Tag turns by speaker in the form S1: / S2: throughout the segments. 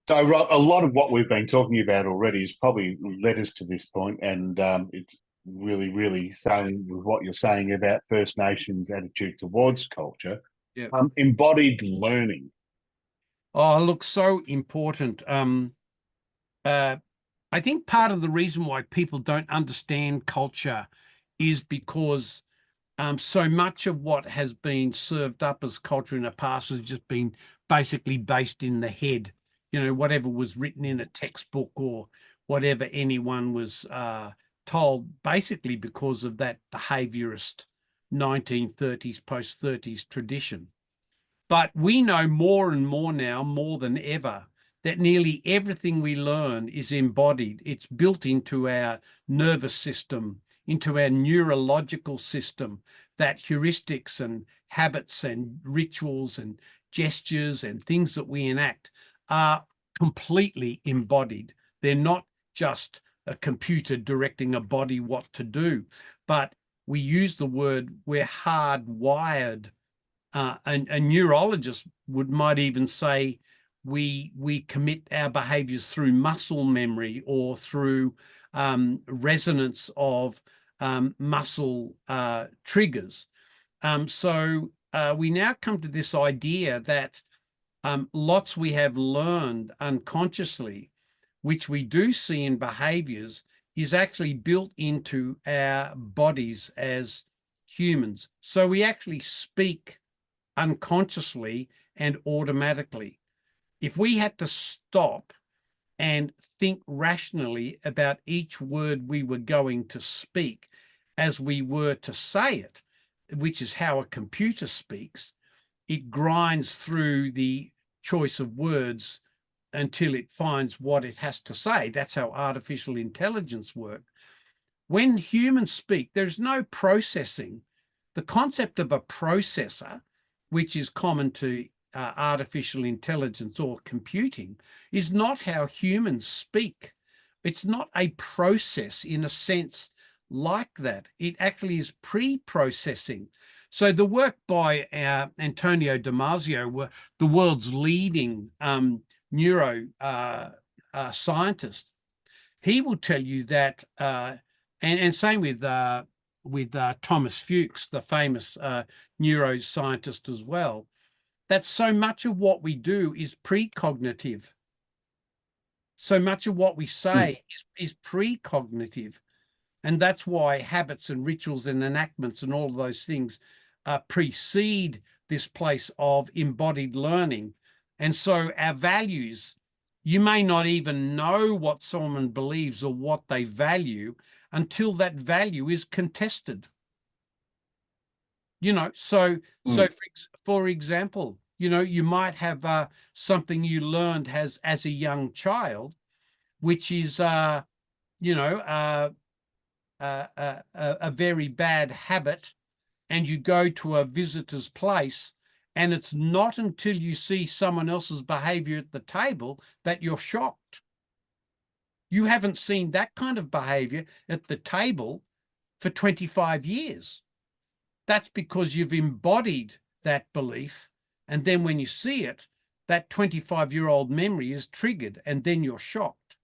S1: So a lot of what we've been talking about already has probably led us to this point, and it's really, really saying with what you're saying about First Nations attitude towards culture,
S2: Yeah.
S1: embodied learning.
S2: Oh, look, so important. Uh, I think part of the reason why people don't understand culture is because so much of what has been served up as culture in the past has just been basically based in the head. You know, whatever was written in a textbook or whatever anyone was told, basically because of that behaviorist 1930s, post-30s tradition. But we know more and more now, more than ever, that nearly everything we learn is embodied. It's built into our nervous system, into our neurological system, that heuristics and habits and rituals and gestures and things that we enact are completely embodied. They're not just a computer directing a body what to do, but we use the word we're hardwired. A neurologist might even say we commit our behaviors through muscle memory or through resonance of muscle triggers. So we now come to this idea that lots we have learned unconsciously, which we do see in behaviors, is actually built into our bodies as humans. So we actually speak unconsciously and automatically. If we had to stop and think rationally about each word we were going to speak as we were to say it, which is how a computer speaks, it grinds through the choice of words until it finds what it has to say. That's how artificial intelligence works. When humans speak, there's no processing. The concept of a processor, which is common to artificial intelligence or computing, is not how humans speak. It's not a process in a sense like that. It actually is pre-processing. So the work by Antonio Damasio, the world's leading neuro scientist, he will tell you that, and same with Thomas Fuchs, the famous neuroscientist as well, that so much of what we do is precognitive. So much of what we say is precognitive. And that's why habits and rituals and enactments and all of those things precede this place of embodied learning. And so our values, you may not even know what someone believes or what they value until that value is contested. You know, so for example, you know, you might have something you learned as a young child, which is you know a very bad habit, and you go to a visitor's place, and it's not until you see someone else's behavior at the table that you're shocked. You haven't seen that kind of behavior at the table for 25 years. That's because you've embodied that belief. And then when you see it, that 25-year-old memory is triggered, and then you're shocked.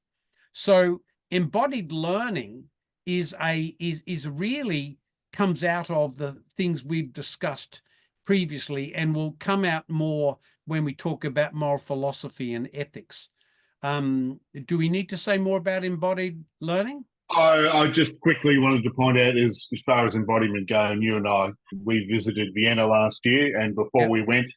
S2: So embodied learning is really comes out of the things we've discussed previously, and will come out more when we talk about moral philosophy and ethics. Do we need to say more about embodied learning?
S1: I just quickly wanted to point out, as far as embodiment going, you and I, we visited Vienna last year, and before
S2: Yep.
S1: we went,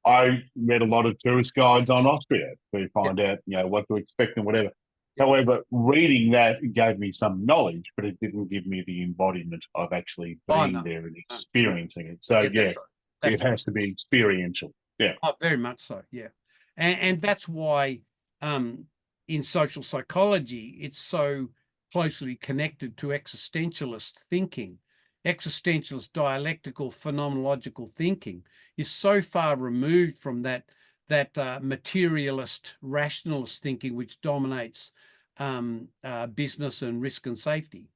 S1: I read a lot of tourist guides on Austria to
S2: Yep.
S1: find out, what to expect and whatever.
S2: Yep.
S1: However, reading that gave me some knowledge, but it didn't give me the embodiment of actually
S2: Oh,
S1: being
S2: no.
S1: there and
S2: No.
S1: experiencing it. So
S2: Yeah,
S1: yeah,
S2: that's right.
S1: it
S2: That's right.
S1: has to be experiential. Yeah.
S2: Oh, very much so. Yeah. And that's why in social psychology, it's so closely connected to existentialist thinking. Existentialist dialectical phenomenological thinking is so far removed from that materialist rationalist thinking which dominates business and risk and safety.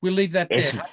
S2: We'll leave that there.
S1: Excellent.